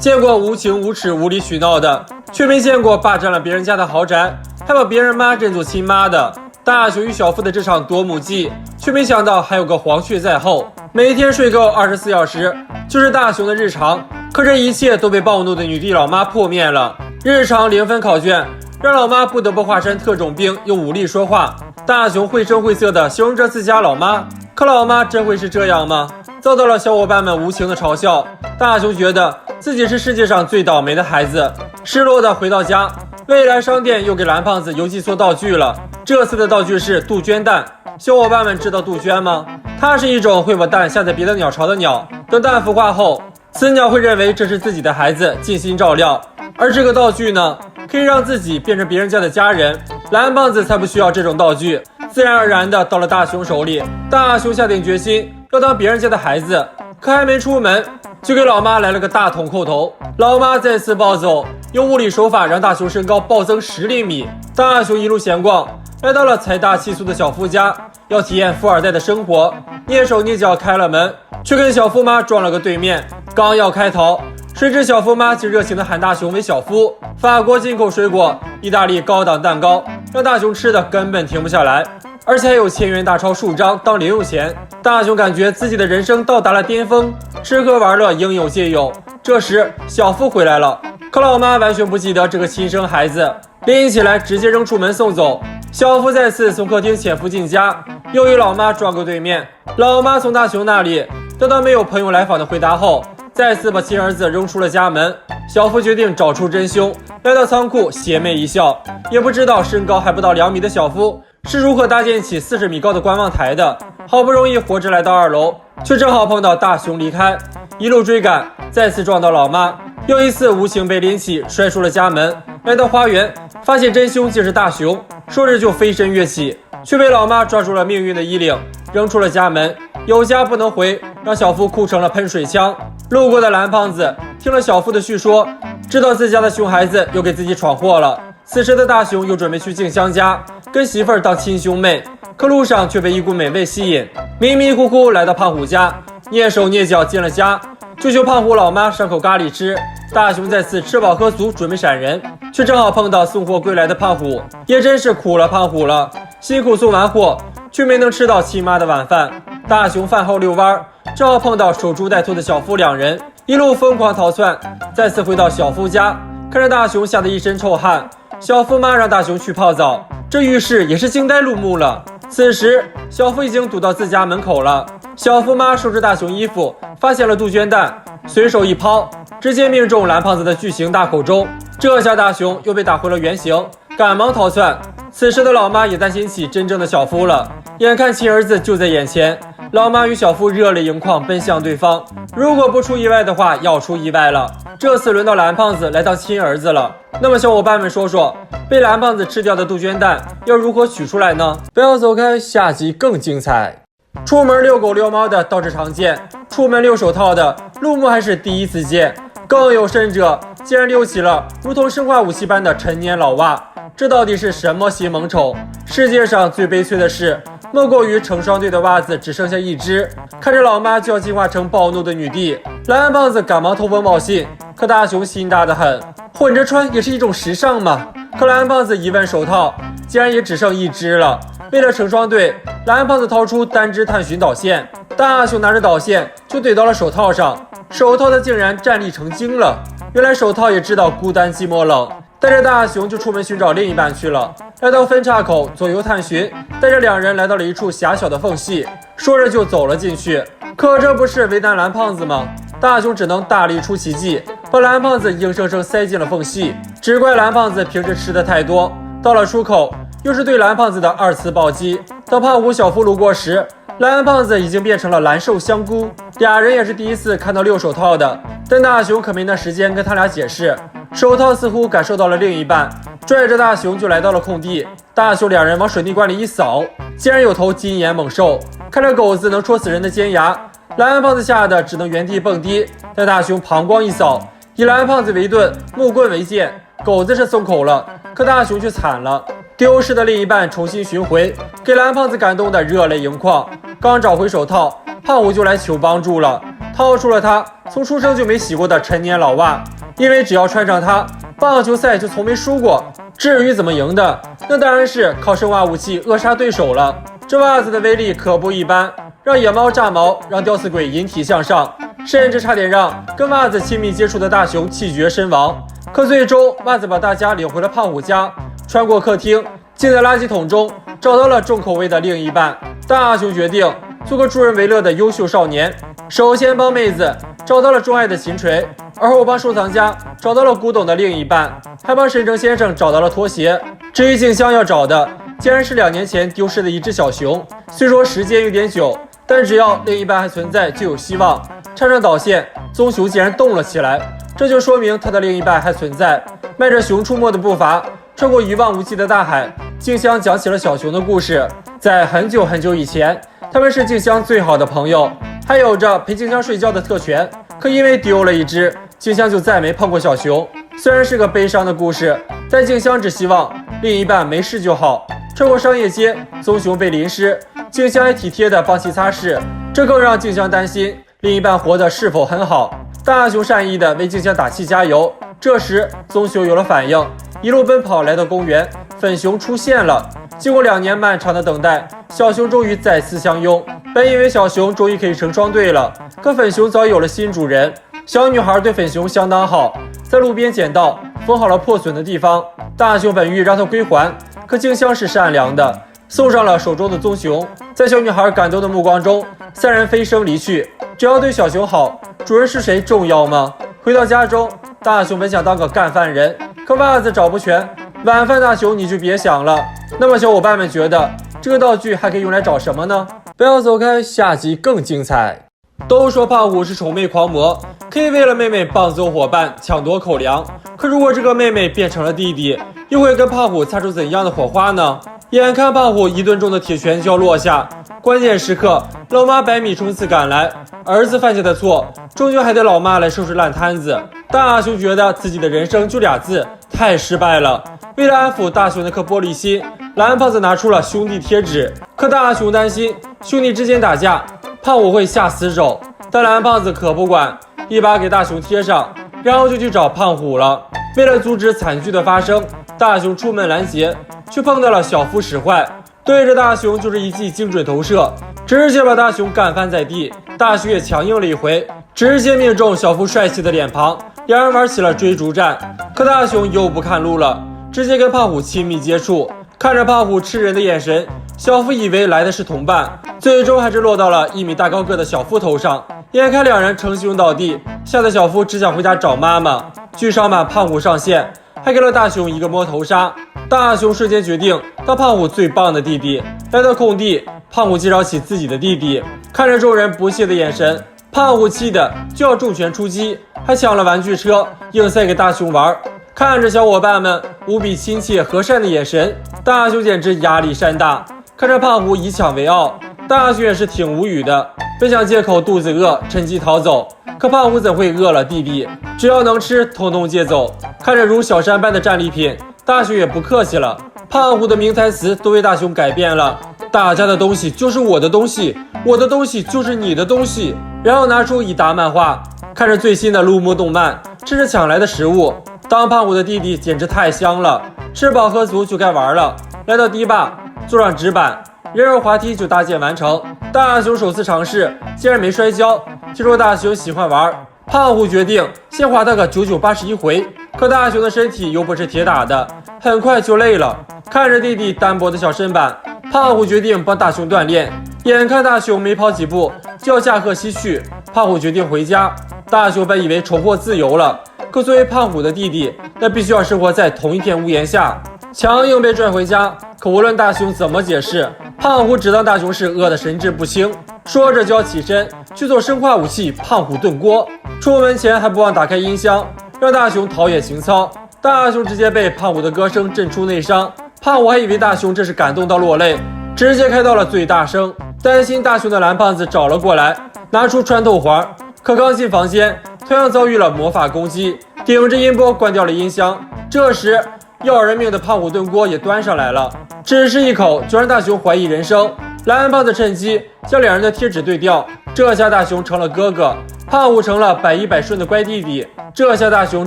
见过无情无耻无理取闹的，却没见过霸占了别人家的豪宅，还把别人妈认作亲妈的。大雄与小夫的这场夺母记，却没想到还有个黄雀在后。每天睡够24小时，就是大雄的日常。可这一切都被暴怒的女帝老妈破灭了。日常0分考卷，让老妈不得不化身特种兵，用武力说话。大雄绘声绘色地形容着自家老妈，可老妈真会是这样吗？遭到了小伙伴们无情的嘲笑，大雄觉得自己是世界上最倒霉的孩子。失落地回到家，未来商店又给蓝胖子邮寄错道具了。这次的道具是杜鹃蛋。小伙伴们知道杜鹃吗？它是一种会把蛋下在别的鸟巢的鸟，等蛋孵化后，此鸟会认为这是自己的孩子，尽心照料。而这个道具呢，可以让自己变成别人家的家人。蓝胖子才不需要这种道具，自然而然的到了大雄手里。大雄下定决心要当别人家的孩子，可还没出门，就给老妈来了个大捅扣头。老妈再次暴走，用物理手法让大雄身高暴增10厘米。大雄一路闲逛，来到了财大气粗的小夫家，要体验富二代的生活，蹑手蹑脚开了门，却跟小夫妈撞了个对面。刚要开逃，谁知小夫妈竟热情地喊大雄为小夫。法国进口水果，意大利高档蛋糕，让大雄吃的根本停不下来，而且还有1000元大钞数张当零用钱。大雄感觉自己的人生到达了巅峰，吃喝玩乐应有尽有。这时小夫回来了，可老妈完全不记得这个亲生孩子，拎起来直接扔出门送走。小夫再次从客厅潜伏进家，又与老妈撞个对面。老妈从大雄那里得到没有朋友来访的回答后，再次把亲儿子扔出了家门。小夫决定找出真凶，来到仓库邪魅一笑。也不知道身高还不到2米的小夫是如何搭建起40米高的观望台的。好不容易活着来到2楼，却正好碰到大雄离开，一路追赶，再次撞到老妈，又一次无情被拎起摔出了家门。来到花园，发现真凶竟是大雄，说着就飞身跃起，却被老妈抓住了命运的衣领，扔出了家门。有家不能回，让小夫哭成了喷水枪。路过的蓝胖子听了小夫的叙说，知道自家的熊孩子又给自己闯祸了。此时的大雄又准备去静香家跟媳妇儿当亲兄妹，可路上却被一股美味吸引，迷迷糊糊来到胖虎家，蹑手蹑脚进了家，就求胖虎老妈上口咖喱吃。大雄再次吃饱喝足，准备闪人，却正好碰到送货归来的胖虎，也真是苦了胖虎了，辛苦送完货，却没能吃到亲妈的晚饭。大雄饭后遛弯，正好碰到守株待兔的小夫两人，一路疯狂逃窜。再次回到小夫家，看着大雄吓得一身臭汗，小夫妈让大雄去泡澡，这浴室也是惊呆入目了。此时小夫已经堵到自家门口了，小夫妈收拾大雄衣服，发现了杜鹃蛋，随手一抛，直接命中蓝胖子的巨型大口中。这下大雄又被打回了原形，赶忙逃窜。此时的老妈也担心起真正的小夫了，眼看亲儿子就在眼前，老妈与小夫热泪盈眶奔向对方。如果不出意外的话，要出意外了，这次轮到蓝胖子来当亲儿子了。那么小伙伴们说说，被蓝胖子吃掉的杜鹃蛋要如何取出来呢？不要走开，下集更精彩。出门遛狗遛猫的倒是常见，出门遛手套的陆木还是第一次见。更有甚者，竟然遛起了如同生化武器般的陈年老袜，这到底是什么新萌宠？世界上最悲催的事，莫过于成双对的袜子只剩下一只。看着老妈就要进化成暴怒的女帝，蓝胖子赶忙偷风报信，可大雄心大得很，混着穿也是一种时尚嘛。可蓝胖子一问手套，竟然也只剩一只了。为了成双对，蓝胖子掏出单支探寻导线，大雄拿着导线就怼到了手套上，手套它竟然站立成精了。原来手套也知道孤单寂寞冷，带着大雄就出门寻找另一半去了。来到分岔口左右探寻，带着两人来到了一处狭小的缝隙，说着就走了进去。可这不是为难蓝胖子吗？大雄只能大力出奇迹，把蓝胖子硬生生塞进了缝隙。只怪蓝胖子平时吃的太多，到了出口又是对蓝胖子的2次暴击。当胖虎小夫路过时，蓝胖子已经变成了蓝瘦香菇。俩人也是第一次看到遛手套的，但大雄可没那时间跟他俩解释。手套似乎感受到了另一半，拽着大雄就来到了空地。大雄两人往水泥管里一扫，竟然有头金眼猛兽，看着狗子能戳死人的尖牙，蓝胖子吓得只能原地蹦迪。但大雄膀胱一扫，以蓝胖子为盾，木棍为剑，狗子是松口了，可大雄却惨了。丢失的另一半重新寻回，给蓝胖子感动的热泪盈眶。刚找回手套，胖虎就来求帮助了，掏出了他从出生就没洗过的陈年老袜，因为只要穿上它，棒球赛就从没输过。至于怎么赢的，那当然是靠生化武器扼杀对手了。这袜子的威力可不一般，让野猫炸毛，让吊死鬼引体向上，甚至差点让跟袜子亲密接触的大熊气绝身亡。可最终，袜子把大家领回了胖虎家，穿过客厅，竟在垃圾桶中找到了重口味的另一半。大熊决定做个助人为乐的优秀少年，首先帮妹子找到了钟爱的琴锤，而后帮收藏家找到了古董的另一半，还帮沈正先生找到了拖鞋。至于静香要找的，竟然是2年前丢失的一只小熊。虽说时间有点久，但只要另一半还存在，就有希望。插上导线，棕熊竟然动了起来，这就说明他的另一半还存在。迈着熊出没的步伐，穿过一望无际的大海，静香讲起了小熊的故事。在很久很久以前，他们是静香最好的朋友，还有着陪静香睡觉的特权。可因为丢了一只，静香就再没碰过小熊。虽然是个悲伤的故事，但静香只希望另一半没事就好。穿过商业街，棕熊被淋湿，静香还体贴地帮其擦拭，这更让静香担心另一半活得是否很好。大熊善意地为静香打气加油。这时棕熊有了反应，一路奔跑来到公园，粉熊出现了。经过2年漫长的等待，小熊终于再次相拥。本以为小熊终于可以成双对了，可粉熊早有了新主人。小女孩对粉熊相当好，在路边捡到缝好了破损的地方。大熊本欲让它归还，可静香是善良的，送上了手中的棕熊。在小女孩感动的目光中，3人飞升离去。只要对小熊好，主人是谁重要吗？回到家中，大熊本想当个干饭人，可袜子找不全，晚饭大熊你就别想了。那么小伙伴们觉得这个道具还可以用来找什么呢？不要走开，下集更精彩。都说胖虎是宠妹狂魔，可以为了妹妹棒走伙伴，抢夺口粮。可如果这个妹妹变成了弟弟，又会跟胖虎擦出怎样的火花呢？眼看胖虎1吨重的铁拳就要落下，关键时刻老妈100米冲刺赶来，儿子犯下的错终究还得老妈来收拾烂摊子。大熊觉得自己的人生就2字，太失败了。为了安抚大熊那颗玻璃心，蓝胖子拿出了兄弟贴纸。可大熊担心兄弟之间打架，胖虎会下死手，但蓝胖子可不管，一把给大熊贴上，然后就去找胖虎了。为了阻止惨剧的发生，大熊出门拦截，却碰到了小夫使坏，对着大熊就是一记精准投射，直接把大熊干翻在地。大熊也强硬了一回，直接命中小夫帅气的脸庞，两人玩起了追逐战。可大熊又不看路了，直接跟胖虎亲密接触。看着胖虎吃人的眼神，小夫以为来的是同伴，最终还是落到了1米大高个的小夫头上。眼看2人称兄道弟，吓得小夫只想回家找妈妈。剧场版胖虎上线，还给了大熊一个摸头杀。大熊瞬间决定当胖虎最棒的弟弟。来到空地，胖虎介绍起自己的弟弟，看着众人不屑的眼神，胖虎气的就要重拳出击，还抢了玩具车硬塞给大熊玩。看着小伙伴们无比亲切和善的眼神，大熊简直压力山大。看着胖虎以抢为傲，大熊也是挺无语的，本想借口肚子饿趁机逃走，可胖虎怎会饿了弟弟，只要能吃统统借走。看着如小山般的战利品，大熊也不客气了，胖虎的名台词都为大熊改变了。大家的东西就是我的东西，我的东西就是你的东西。然后拿出一沓漫画，看着最新的录木动漫，吃着抢来的食物。当胖虎的弟弟简直太香了，吃饱喝足就该玩了。来到堤坝，坐上纸板，人肉滑梯就搭建完成。大熊首次尝试，竟然没摔跤。听说大熊喜欢玩，胖虎决定先滑他个9981回。可大熊的身体又不是铁打的，很快就累了。看着弟弟单薄的小身板，胖虎决定帮大熊锻炼。眼看大熊没跑几步就要驾鹤西去，胖虎决定回家。大熊本以为重获自由了，可作为胖虎的弟弟，那必须要生活在同一片屋檐下，强硬被拽回家。可无论大熊怎么解释，胖虎只当大熊是饿得神志不清，说着就要起身去做生化武器胖虎炖锅。出门前还不忘打开音箱，让大熊陶冶情操。大熊直接被胖虎的歌声震出内伤，胖虎还以为大熊这是感动到落泪，直接开到了最大声。担心大熊的蓝胖子找了过来，拿出穿透环，可刚进房间同样遭遇了魔法攻击，顶着音波关掉了音箱。这时要人命的胖虎炖锅也端上来了，只是一口就让大熊怀疑人生。蓝胖子趁机将两人的贴纸对调，这下大雄成了哥哥，胖虎成了百依百顺的乖弟弟。这下大雄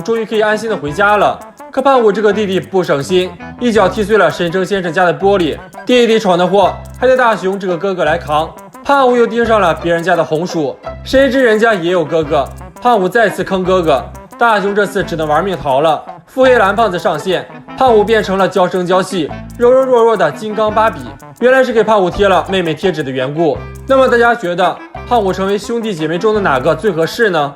终于可以安心的回家了。可胖虎这个弟弟不省心，一脚踢碎了沈城先生家的玻璃，弟弟闯的祸还得大雄这个哥哥来扛。胖虎又盯上了别人家的红薯，谁知人家也有哥哥，胖虎再次坑哥哥，大雄这次只能玩命逃了。腹黑蓝胖子上线，胖虎变成了娇声娇气、柔柔弱弱的金刚芭比，原来是给胖虎贴了妹妹贴纸的缘故。那么大家觉得胖虎成为兄弟姐妹中的哪个最合适呢？